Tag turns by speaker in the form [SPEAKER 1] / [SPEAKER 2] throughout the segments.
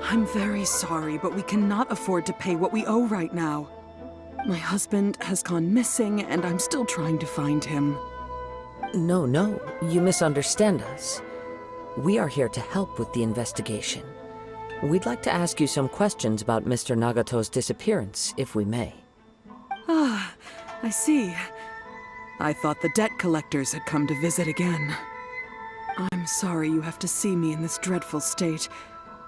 [SPEAKER 1] I'm very sorry, but we cannot afford to pay what we owe right now. My husband has gone missing, and I'm still trying to find him.
[SPEAKER 2] No, you misunderstand us. We are here to help with the investigation. We'd like to ask you some questions about Mr. Nagato's disappearance, if we may.
[SPEAKER 1] Ah, I see. I thought the debt collectors had come to visit again. I'm sorry you have to see me in this dreadful state.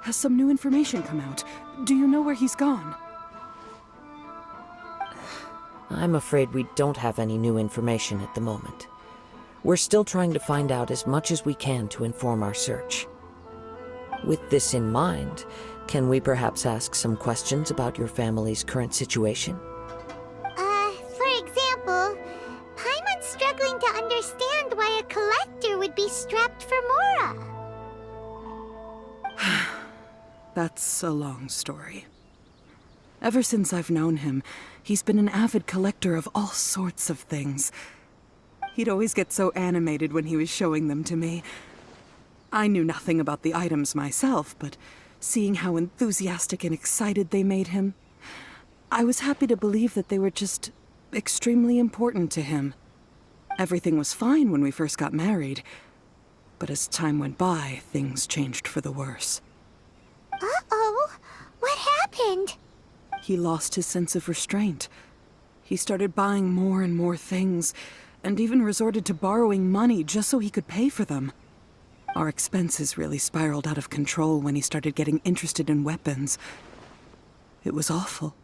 [SPEAKER 1] Has some new information come out? Do you know where he's gone?
[SPEAKER 2] I'm afraid we don't have any new information at the moment. We're still trying to find out as much as we can to inform our search. With this in mind, can we perhaps ask some questions about your family's current situation?
[SPEAKER 3] For example, Paimon's struggling to understand why a collector would be strapped for Mora.
[SPEAKER 1] That's a long story. Ever since I've known him, he's been an avid collector of all sorts of things. He'd always get so animated when he was showing them to me. I knew nothing about the items myself, but seeing how enthusiastic and excited they made him, I was happy to believe that they were just extremely important to him. Everything was fine when we first got married, but as time went by, things changed for the worse.
[SPEAKER 3] Uh-oh, what happened?
[SPEAKER 1] He lost his sense of restraint. He started buying more and more things, and even resorted to borrowing money just so he could pay for them. Our expenses really spiraled out of control when he started getting interested in weapons. It was awful.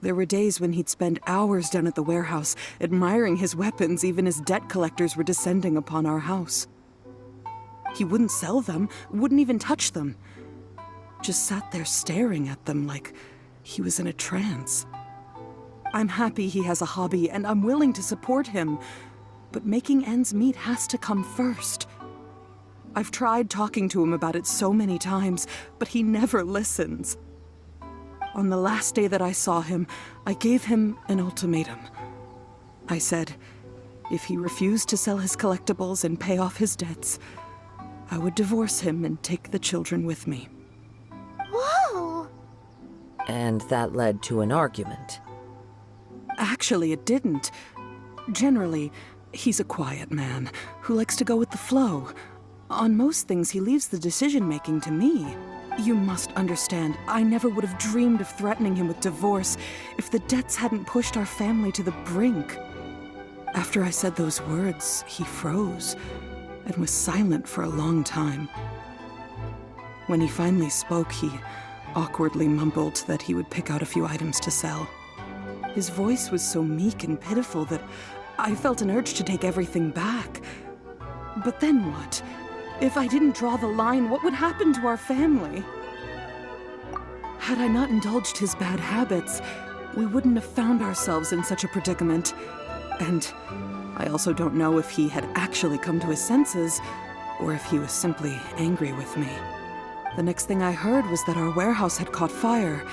[SPEAKER 1] There were days when he'd spend hours down at the warehouse, admiring his weapons even as debt collectors were descending upon our house. He wouldn't sell them, wouldn't even touch them. Just sat there staring at them like he was in a trance. I'm happy he has a hobby, and I'm willing to support him, but making ends meet has to come first. I've tried talking to him about it so many times, but he never listens. On the last day that I saw him, I gave him an ultimatum. I said, if he refused to sell his collectibles and pay off his debts, I would divorce him and take the children with me.
[SPEAKER 3] Whoa!
[SPEAKER 2] And that led to an argument.
[SPEAKER 1] Actually, it didn't. Generally, he's a quiet man who likes to go with the flow. On most things, he leaves the decision-making to me. You must understand, I never would have dreamed of threatening him with divorce if the debts hadn't pushed our family to the brink. After I said those words, he froze and was silent for a long time. When he finally spoke, he awkwardly mumbled that he would pick out a few items to sell. His voice was so meek and pitiful that I felt an urge to take everything back. But then what? If I didn't draw the line, what would happen to our family? Had I not indulged his bad habits, we wouldn't have found ourselves in such a predicament. And I also don't know if he had actually come to his senses, or if he was simply angry with me. The next thing I heard was that our warehouse had caught fire,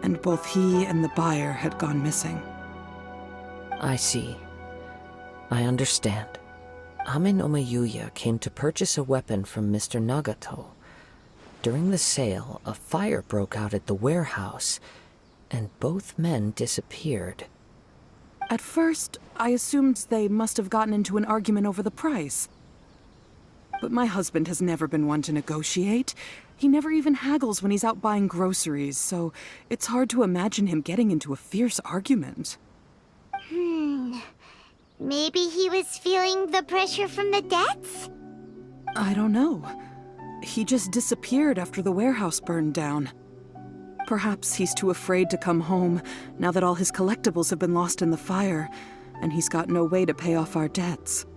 [SPEAKER 1] and both he and the buyer had gone missing.
[SPEAKER 2] I see. I understand. Amin Omiyuya came to purchase a weapon from Mr. Nagato. During the sale, a fire broke out at the warehouse, and both men disappeared.
[SPEAKER 1] At first, I assumed they must have gotten into an argument over the price. But my husband has never been one to negotiate. He never even haggles when he's out buying groceries, so it's hard to imagine him getting into a fierce argument.
[SPEAKER 3] Maybe he was feeling the pressure from the debts?
[SPEAKER 1] I don't know. He just disappeared after the warehouse burned down. Perhaps he's too afraid to come home now that all his collectibles have been lost in the fire, and he's got no way to pay off our debts.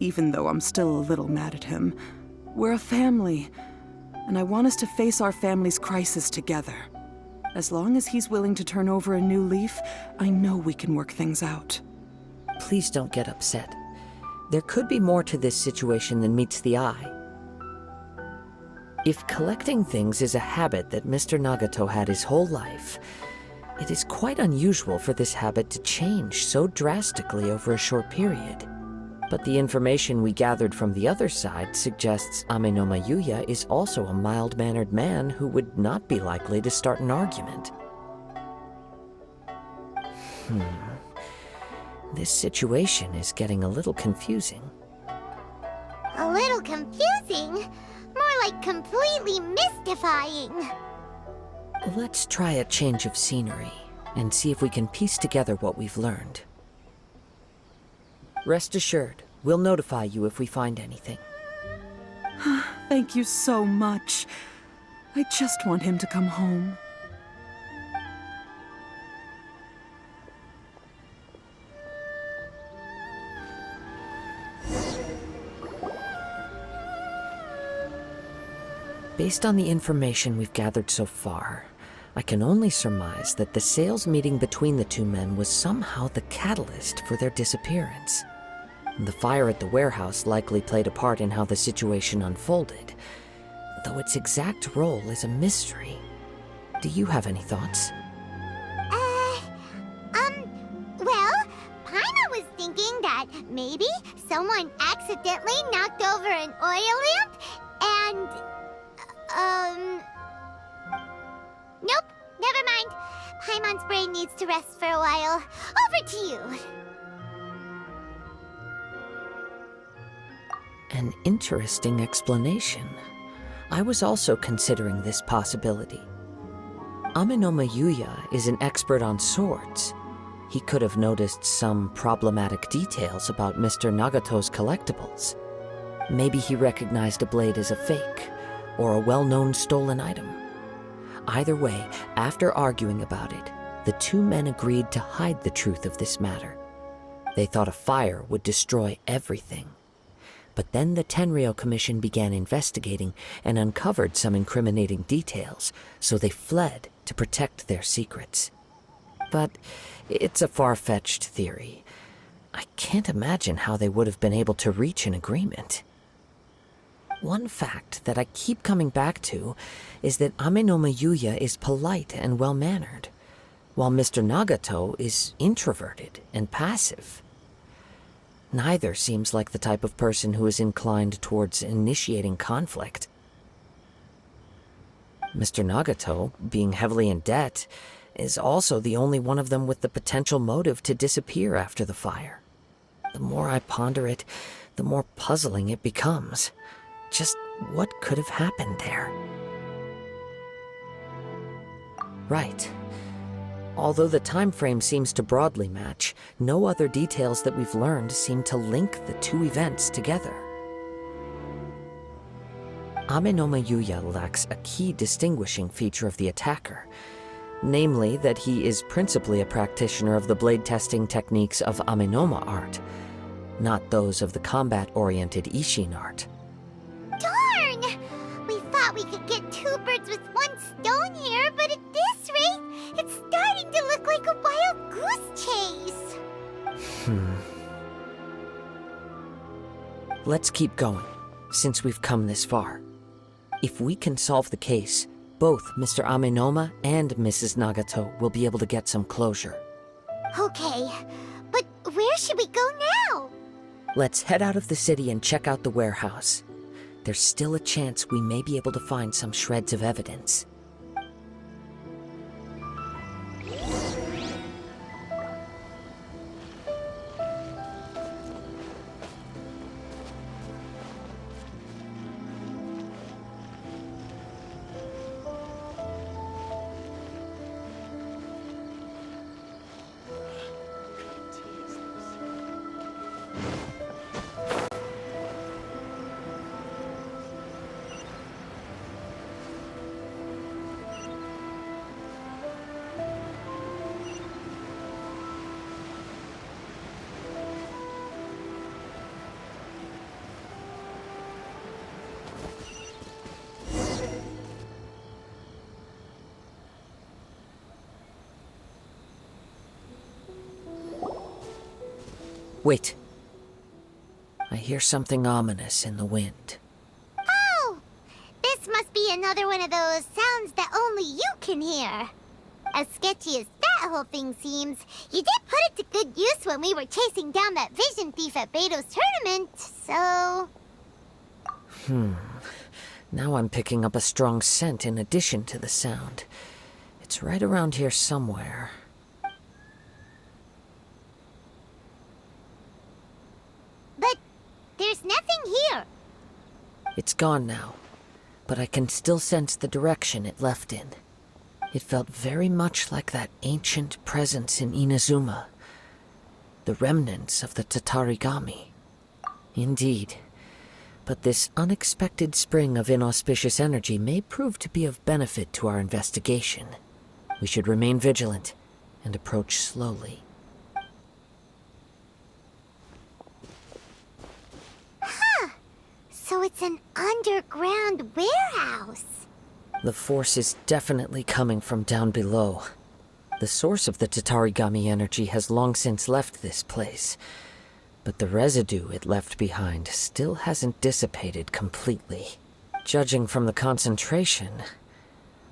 [SPEAKER 1] Even though I'm still a little mad at him, we're a family, and I want us to face our family's crisis together. As long as he's willing to turn over a new leaf, I know we can work things out.
[SPEAKER 2] Please don't get upset. There could be more to this situation than meets the eye. If collecting things is a habit that Mr. Nagato had his whole life, it is quite unusual for this habit to change so drastically over a short period. But the information we gathered from the other side suggests Ame-no-ma Yuya is also a mild-mannered man who would not be likely to start an argument. This situation is getting a little confusing.
[SPEAKER 3] A little confusing? More like completely mystifying.
[SPEAKER 2] Let's try a change of scenery and see if we can piece together what we've learned. Rest assured, we'll notify you if we find anything.
[SPEAKER 1] Thank you so much. I just want him to come home.
[SPEAKER 2] Based on the information we've gathered so far, I can only surmise that the sales meeting between the two men was somehow the catalyst for their disappearance. The fire at the warehouse likely played a part in how the situation unfolded, though its exact role is a mystery. Do you have any thoughts?
[SPEAKER 3] Well, Paimon was thinking that maybe someone accidentally knocked over an oil lamp and, nope, never mind. Paimon's brain needs to rest for a while. Over to you.
[SPEAKER 2] An interesting explanation. I was also considering this possibility. Ame-no-ma Yuya is an expert on swords. He could have noticed some problematic details about Mr. Nagato's collectibles. Maybe he recognized a blade as a fake, or a well-known stolen item. Either way, after arguing about it, the two men agreed to hide the truth of this matter. They thought a fire would destroy everything. But then the Tenryou Commission began investigating and uncovered some incriminating details, so they fled to protect their secrets. But it's a far-fetched theory. I can't imagine how they would have been able to reach an agreement. One fact that I keep coming back to is that Ame-no-ma Yuya is polite and well-mannered, while Mr. Nagato is introverted and passive. Neither seems like the type of person who is inclined towards initiating conflict. Mr. Nagato, being heavily in debt, is also the only one of them with the potential motive to disappear after the fire. The more I ponder it, the more puzzling it becomes. Just what could have happened there? Right. Although the time frame seems to broadly match, no other details that we've learned seem to link the two events together. Ame-no-ma Yuya lacks a key distinguishing feature of the attacker, namely that he is principally a practitioner of the blade testing techniques of Ame-no-ma art, not those of the combat-oriented Isshin art.
[SPEAKER 3] Darn! We thought we could get two birds with one stone here, but at this rate, it's starting to look like a wild goose chase.
[SPEAKER 2] Let's keep going, since we've come this far. If we can solve the case, both Mr. Ame-no-ma and Mrs. Nagato will be able to get some closure.
[SPEAKER 3] Okay, but where should we go now?
[SPEAKER 2] Let's head out of the city and check out the warehouse. There's still a chance we may be able to find some shreds of evidence. Wait. I hear something ominous in the wind.
[SPEAKER 3] Oh! This must be another one of those sounds that only you can hear. As sketchy as that whole thing seems, you did put it to good use when we were chasing down that vision thief at Beto's tournament, so...
[SPEAKER 2] Now I'm picking up a strong scent in addition to the sound. It's right around here somewhere.
[SPEAKER 3] But there's nothing here.
[SPEAKER 2] It's gone now, but I can still sense the direction it left in. It felt very much like that ancient presence in Inazuma. The remnants of the Tatarigami. Indeed. But this unexpected spring of inauspicious energy may prove to be of benefit to our investigation. We should remain vigilant and approach slowly.
[SPEAKER 3] So it's an underground warehouse.
[SPEAKER 2] The force is definitely coming from down below. The source of the Tatarigami energy has long since left this place, but the residue it left behind still hasn't dissipated completely. Judging from the concentration,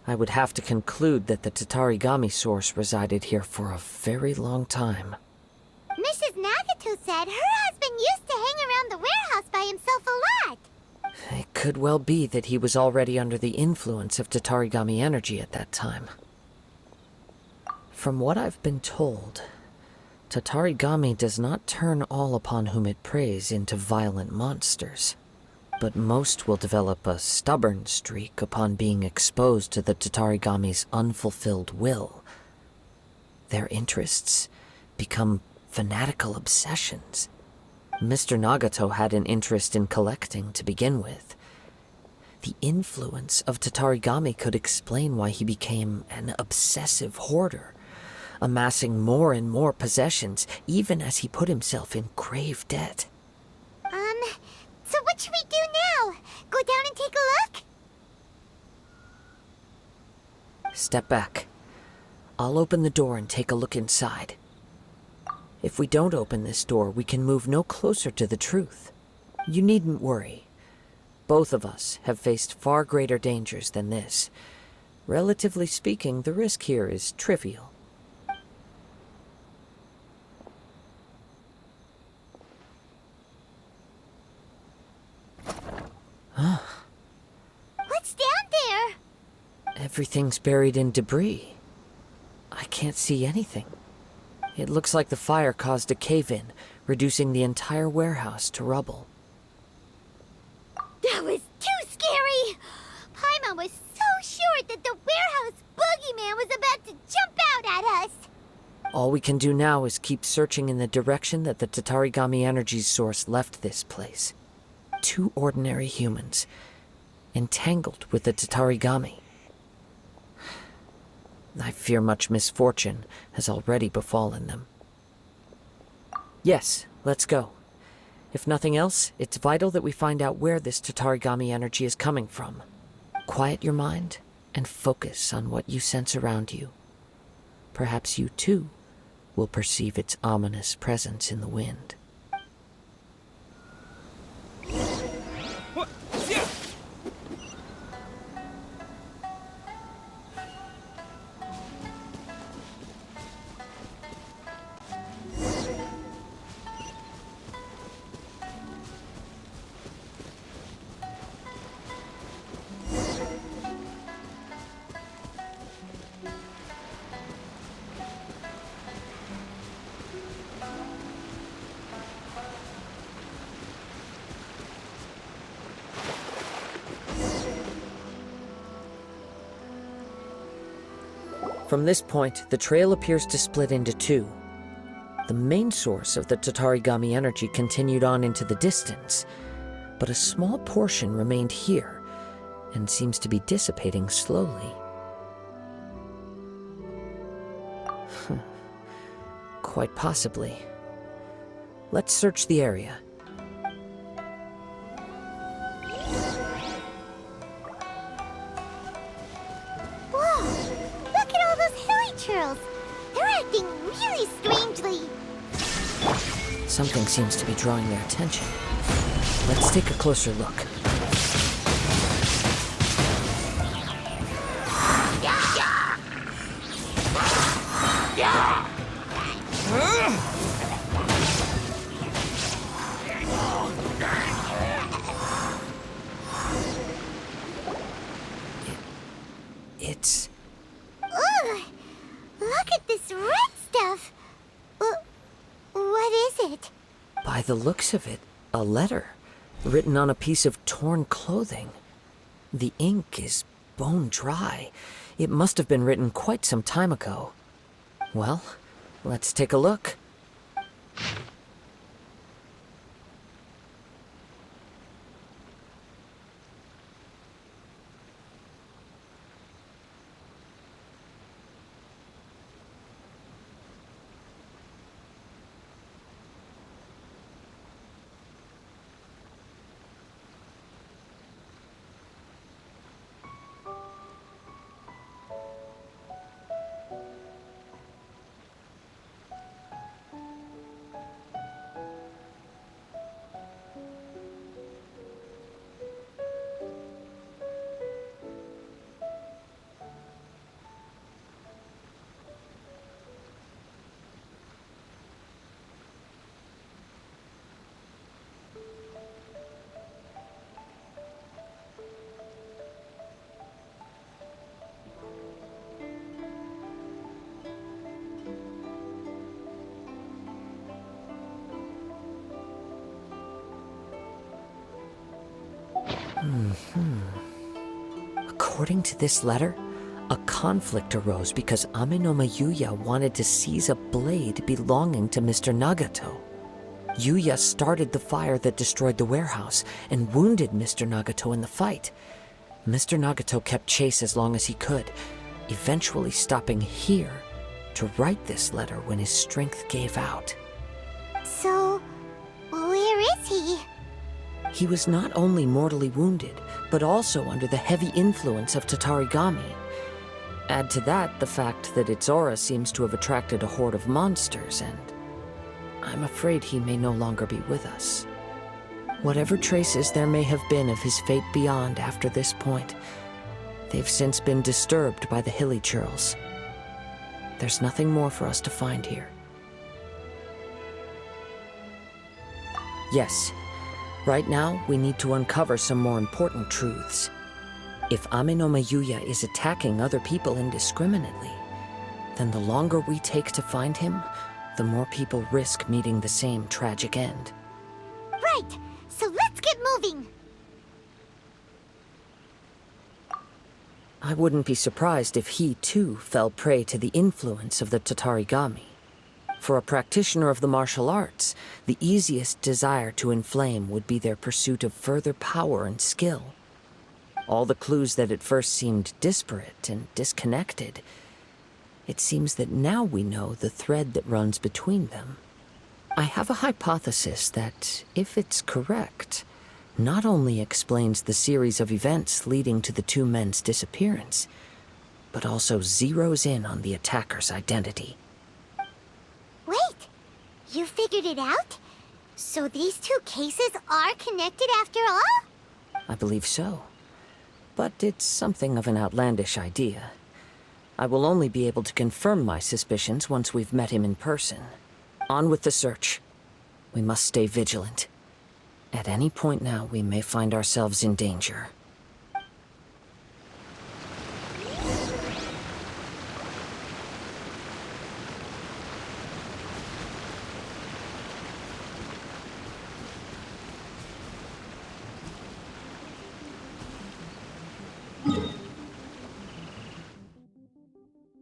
[SPEAKER 2] I would have to conclude that the Tatarigami source resided here for a very long time.
[SPEAKER 3] Mrs. Nagato said her husband used to hang around the warehouse by himself a lot.
[SPEAKER 2] It could well be that he was already under the influence of Tatarigami energy at that time. From what I've been told, Tatarigami does not turn all upon whom it preys into violent monsters, but most will develop a stubborn streak upon being exposed to the Tatarigami's unfulfilled will. Their interests become fanatical obsessions. Mr. Nagato had an interest in collecting to begin with. The influence of Tatarigami could explain why he became an obsessive hoarder, amassing more and more possessions, even as he put himself in grave debt.
[SPEAKER 3] So what should we do now? Go down and take a look?
[SPEAKER 2] Step back. I'll open the door and take a look inside. If we don't open this door, we can move no closer to the truth. You needn't worry. Both of us have faced far greater dangers than this. Relatively speaking, the risk here is trivial.
[SPEAKER 3] What's down there?
[SPEAKER 2] Everything's buried in debris. I can't see anything. It looks like the fire caused a cave-in, reducing the entire warehouse to rubble.
[SPEAKER 3] That was too scary! Paimon was so sure that the warehouse boogeyman was about to jump out at us!
[SPEAKER 2] All we can do now is keep searching in the direction that the Tatarigami energy's source left this place. 2 ordinary humans, entangled with the Tatarigami. I fear much misfortune has already befallen them. Yes, let's go. If nothing else, it's vital that we find out where this Tatarigami energy is coming from. Quiet your mind and focus on what you sense around you. Perhaps you too will perceive its ominous presence in the wind. From this point, the trail appears to split into 2. The main source of the Tatarigami energy continued on into the distance, but a small portion remained here and seems to be dissipating slowly. Quite possibly. Let's search the area.
[SPEAKER 3] Churls, they're acting really strangely.
[SPEAKER 2] Something seems to be drawing their attention. Let's take a closer look. It's...
[SPEAKER 3] Ugh! Look at this red stuff! What is it?
[SPEAKER 2] By the looks of it, a letter, written on a piece of torn clothing. The ink is bone dry. It must have been written quite some time ago. Well, let's take a look. According to this letter, a conflict arose because Ame no Yuya wanted to seize a blade belonging to Mr. Nagato. Yuya started the fire that destroyed the warehouse and wounded Mr. Nagato in the fight. Mr. Nagato kept chase as long as he could, eventually stopping here to write this letter when his strength gave out.
[SPEAKER 3] So, where is he?
[SPEAKER 2] He was not only mortally wounded, but also under the heavy influence of Tatarigami. Add to that the fact that its aura seems to have attracted a horde of monsters, and I'm afraid he may no longer be with us. Whatever traces there may have been of his fate beyond after this point, they've since been disturbed by the hilly churls. There's nothing more for us to find here. Yes. Right now, we need to uncover some more important truths. If Ame no Yuya is attacking other people indiscriminately, then the longer we take to find him, the more people risk meeting the same tragic end.
[SPEAKER 3] Right! So let's get moving!
[SPEAKER 2] I wouldn't be surprised if he, too, fell prey to the influence of the Tatarigami. For a practitioner of the martial arts, the easiest desire to inflame would be their pursuit of further power and skill. All the clues that at first seemed disparate and disconnected, it seems that now we know the thread that runs between them. I have a hypothesis that, if it's correct, not only explains the series of events leading to the two men's disappearance, but also zeroes in on the attacker's identity.
[SPEAKER 3] Wait! You figured it out? So these two cases are connected after all?
[SPEAKER 2] I believe so. But it's something of an outlandish idea. I will only be able to confirm my suspicions once we've met him in person. On with the search. We must stay vigilant. At any point now, we may find ourselves in danger.